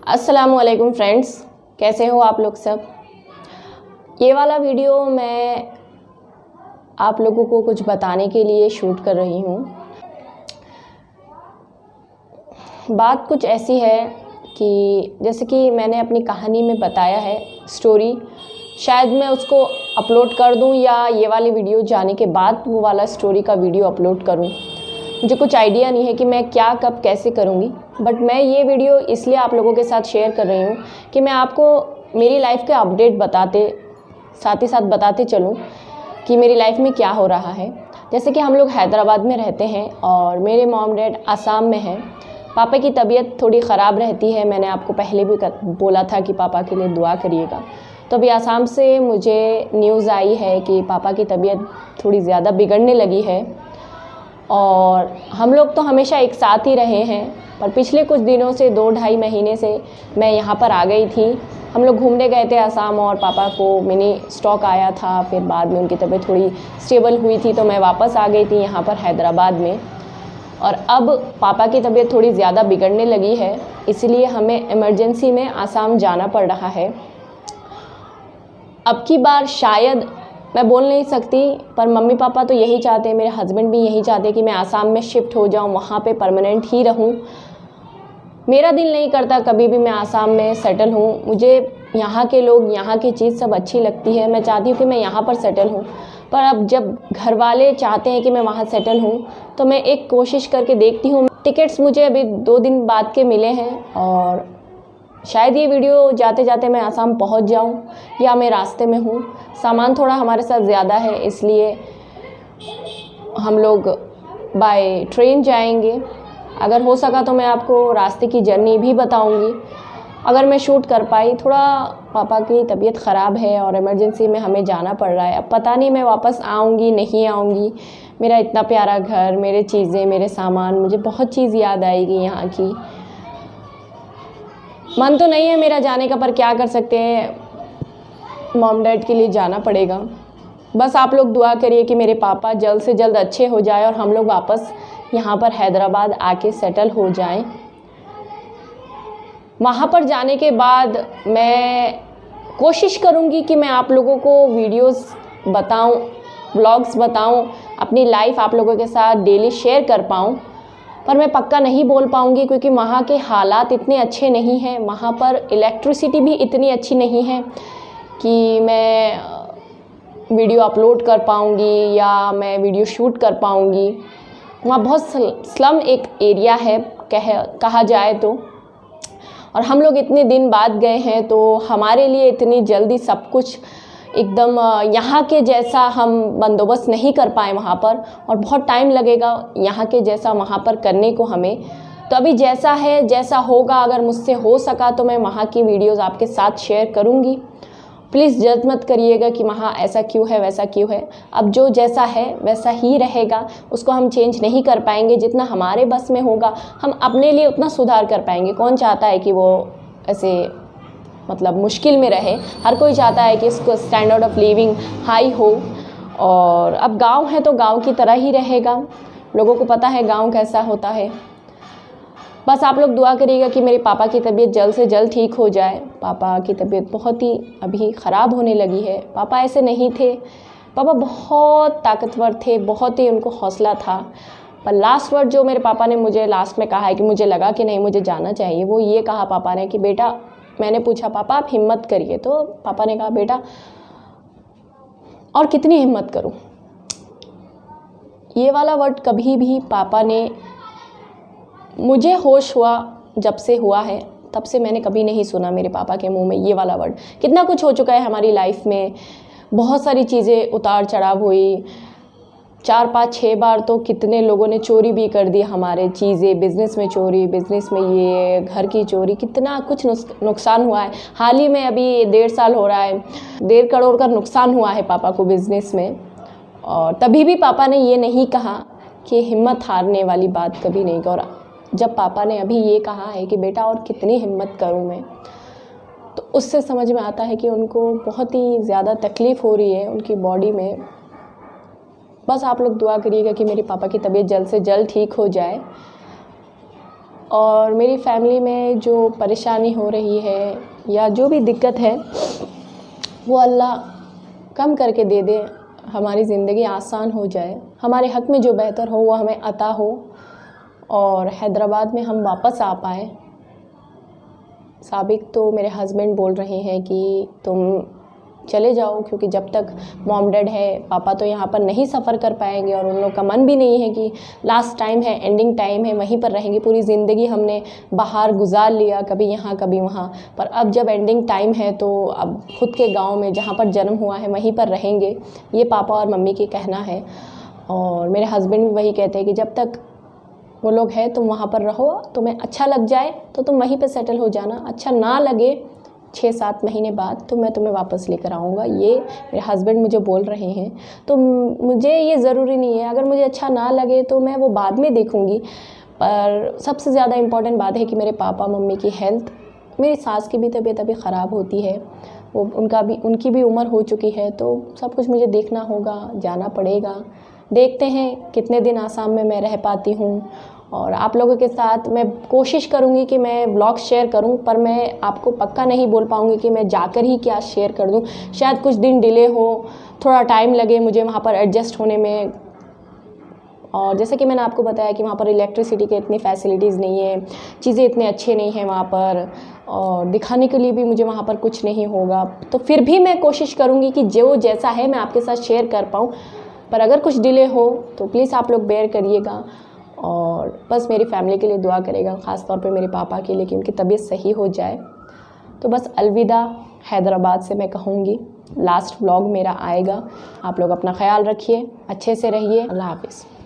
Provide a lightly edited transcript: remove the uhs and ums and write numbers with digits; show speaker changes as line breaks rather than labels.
अस्सलामुअलैकुम फ्रेंड्स, कैसे हो आप लोग सब। ये वाला वीडियो मैं आप लोगों को कुछ बताने के लिए शूट कर रही हूँ। बात कुछ ऐसी है कि जैसे कि मैंने अपनी कहानी में बताया है स्टोरी, शायद मैं उसको अपलोड कर दूँ या ये वाली वीडियो जाने के बाद वो वाला स्टोरी का वीडियो अपलोड करूँ। मुझे कुछ आइडिया नहीं है कि मैं क्या कब कैसे करूँगी, बट मैं ये वीडियो इसलिए आप लोगों के साथ शेयर कर रही हूँ कि मैं आपको मेरी लाइफ के अपडेट साथ ही साथ बताते चलूँ कि मेरी लाइफ में क्या हो रहा है। जैसे कि हम लोग हैदराबाद में रहते हैं और मेरे मॉम डैड आसाम में हैं। पापा की तबीयत थोड़ी ख़राब रहती है, मैंने आपको पहले भी बोला था कि पापा के लिए दुआ करिएगा। तो अभी आसाम से मुझे न्यूज़ आई है कि पापा की तबीयत थोड़ी ज़्यादा बिगड़ने लगी है और हम लोग तो हमेशा एक साथ ही रहे हैं, पर पिछले कुछ दिनों से 2-2.5 महीने से मैं यहाँ पर आ गई थी। हम लोग घूमने गए थे आसाम और पापा को मिनी स्ट्रोक आया था, फिर बाद में उनकी तबीयत थोड़ी स्टेबल हुई थी तो मैं वापस आ गई थी यहाँ पर हैदराबाद में। और अब पापा की तबीयत थोड़ी ज़्यादा बिगड़ने लगी है, इसलिए हमें इमरजेंसी में आसाम जाना पड़ रहा है। अब की बार शायद मैं बोल नहीं सकती, पर मम्मी पापा तो यही चाहते हैं, मेरे हस्बैंड भी यही चाहते हैं कि मैं आसाम में शिफ्ट हो जाऊं, वहाँ पे परमानेंट ही रहूं। मेरा दिल नहीं करता कभी भी मैं आसाम में सेटल हूं। मुझे यहाँ के लोग, यहाँ की चीज़ सब अच्छी लगती है, मैं चाहती हूँ कि मैं यहाँ पर सेटल हूँ। पर अब जब घर वाले चाहते हैं कि मैं वहाँ सेटल हूँ तो मैं एक कोशिश करके देखती हूँ। टिकट्स मुझे अभी 2 दिन बाद के मिले हैं और शायद ये वीडियो जाते जाते मैं आसाम पहुंच जाऊं या मैं रास्ते में हूं। सामान थोड़ा हमारे साथ ज़्यादा है, इसलिए हम लोग बाय ट्रेन जाएंगे। अगर हो सका तो मैं आपको रास्ते की जर्नी भी बताऊंगी अगर मैं शूट कर पाई। थोड़ा पापा की तबीयत ख़राब है और इमरजेंसी में हमें जाना पड़ रहा है। अब पता नहीं मैं वापस आऊँगी नहीं आऊँगी। मेरा इतना प्यारा घर, मेरे चीज़ें, मेरे सामान, मुझे बहुत चीज़ याद आएगी यहाँ की। मन तो नहीं है मेरा जाने का, पर क्या कर सकते हैं, मॉम डैड के लिए जाना पड़ेगा। बस आप लोग दुआ करिए कि मेरे पापा जल्द से जल्द अच्छे हो जाए और हम लोग वापस यहाँ पर हैदराबाद आके सेटल हो जाएं। वहाँ पर जाने के बाद मैं कोशिश करूँगी कि मैं आप लोगों को वीडियोस बताऊँ, व्लॉग्स बताऊँ, अपनी लाइफ आप लोगों के साथ डेली शेयर कर पाऊँ। पर मैं पक्का नहीं बोल पाऊँगी क्योंकि वहाँ के हालात इतने अच्छे नहीं हैं। वहाँ पर इलेक्ट्रिसिटी भी इतनी अच्छी नहीं है कि मैं वीडियो अपलोड कर पाऊँगी या मैं वीडियो शूट कर पाऊँगी। वहाँ बहुत स्लम एक एरिया है कहा जाए तो, और हम लोग इतने दिन बाद गए हैं तो हमारे लिए इतनी जल्दी सब कुछ एकदम यहाँ के जैसा हम बंदोबस्त नहीं कर पाए वहाँ पर, और बहुत टाइम लगेगा यहाँ के जैसा वहाँ पर करने को हमें। तो अभी जैसा है जैसा होगा, अगर मुझसे हो सका तो मैं वहाँ की वीडियोस आपके साथ शेयर करूँगी। प्लीज़ जज मत करिएगा कि वहाँ ऐसा क्यों है वैसा क्यों है। अब जो जैसा है वैसा ही रहेगा, उसको हम चेंज नहीं कर पाएंगे। जितना हमारे बस में होगा हम अपने लिए उतना सुधार कर पाएंगे। कौन चाहता है कि वो ऐसे मतलब मुश्किल में रहे। हर कोई चाहता है कि इसको स्टैंडर्ड ऑफ लिविंग हाई हो। और अब गांव है तो गांव की तरह ही रहेगा, लोगों को पता है गांव कैसा होता है। बस आप लोग दुआ करिएगा कि मेरे पापा की तबीयत जल्द से जल्द ठीक हो जाए। पापा की तबीयत बहुत ही अभी ख़राब होने लगी है। पापा ऐसे नहीं थे, पापा बहुत ताकतवर थे, बहुत ही उनको हौसला था। पर लास्ट वर्ड जो मेरे पापा ने मुझे लास्ट में कहा है कि मुझे लगा कि नहीं मुझे जाना चाहिए, वो ये कहा पापा ने कि बेटा, मैंने पूछा पापा आप हिम्मत करिए, तो पापा ने कहा बेटा और कितनी हिम्मत करूं। ये वाला वर्ड कभी भी पापा ने, मुझे होश हुआ जब से हुआ है तब से मैंने कभी नहीं सुना मेरे पापा के मुंह में ये वाला वर्ड। कितना कुछ हो चुका है हमारी लाइफ में, बहुत सारी चीज़ें उतार चढ़ाव हुई। 4-5-6 बार तो कितने लोगों ने चोरी भी कर दी हमारे चीज़ें, बिज़नेस में चोरी, बिज़नेस में ये, घर की चोरी, कितना कुछ नुकसान हुआ है। हाल ही में अभी 1.5 साल हो रहा है, 1.5 करोड़ का नुकसान हुआ है पापा को बिज़नेस में। और तभी भी पापा ने ये नहीं कहा कि हिम्मत हारने वाली बात कभी नहीं करा। जब पापा ने अभी ये कहा है कि बेटा और कितनी हिम्मत करूँ मैं, तो उससे समझ में आता है कि उनको बहुत ही ज़्यादा तकलीफ़ हो रही है उनकी बॉडी में। बस आप लोग दुआ करिएगा कि मेरे पापा की तबीयत जल्द से जल्द ठीक हो जाए और मेरी फैमिली में जो परेशानी हो रही है या जो भी दिक्कत है वो अल्लाह कम करके दे दे, हमारी ज़िंदगी आसान हो जाए, हमारे हक़ में जो बेहतर हो वो हमें अता हो और हैदराबाद में हम वापस आ पाएँ। साबिक तो मेरे हस्बैंड बोल रहे हैं कि तुम चले जाओ, क्योंकि जब तक मॉम डैड है, पापा तो यहाँ पर नहीं सफ़र कर पाएंगे और उन लोग का मन भी नहीं है कि लास्ट टाइम है, एंडिंग टाइम है, वहीं पर रहेंगे। पूरी ज़िंदगी हमने बाहर गुजार लिया, कभी यहाँ कभी वहाँ, पर अब जब एंडिंग टाइम है तो अब खुद के गांव में जहाँ पर जन्म हुआ है वहीं पर रहेंगे, ये पापा और मम्मी के कहना है। और मेरे हस्बैंड भी वही कहते हैं कि जब तक वो लोग हैं तुम वहाँ पर रहो, तुम्हें अच्छा लग जाए तो तुम वहीं पर सेटल हो जाना, अच्छा ना लगे 6-7 महीने बाद तो मैं तुम्हें वापस लेकर आऊँगा, ये मेरे हस्बैंड मुझे बोल रहे हैं। तो मुझे ये ज़रूरी नहीं है, अगर मुझे अच्छा ना लगे तो मैं वो बाद में देखूँगी, पर सबसे ज़्यादा इम्पॉर्टेंट बात है कि मेरे पापा मम्मी की हेल्थ, मेरी सास की भी तबीयत अभी ख़राब होती है, वो उनकी भी उम्र हो चुकी है, तो सब कुछ मुझे देखना होगा, जाना पड़ेगा। देखते हैं कितने दिन आसाम में मैं रह पाती हूँ। और आप लोगों के साथ मैं कोशिश करूँगी कि मैं व्लॉग शेयर करूँ, पर मैं आपको पक्का नहीं बोल पाऊँगी कि मैं जाकर ही क्या शेयर कर दूँ। शायद कुछ दिन डिले हो, थोड़ा टाइम लगे मुझे वहाँ पर एडजस्ट होने में। और जैसे कि मैंने आपको बताया कि वहाँ पर इलेक्ट्रिसिटी के इतनी फैसिलिटीज़ नहीं है, चीज़ें इतने अच्छे नहीं हैं वहाँ पर, और दिखाने के लिए भी मुझे वहाँ पर कुछ नहीं होगा। तो फिर भी मैं कोशिश करूँगी कि जो जैसा है मैं आपके साथ शेयर कर पाऊँ, पर अगर कुछ डिले हो तो प्लीज़ आप लोग बेयर करिएगा। और बस मेरी फैमिली के लिए दुआ करेगा, ख़ास तौर पे मेरे पापा के लिए, कि उनकी तबीयत सही हो जाए। तो बस अलविदा हैदराबाद से मैं कहूँगी, लास्ट व्लॉग मेरा आएगा। आप लोग अपना ख्याल रखिए, अच्छे से रहिए, अल्लाह हाफ़िज़।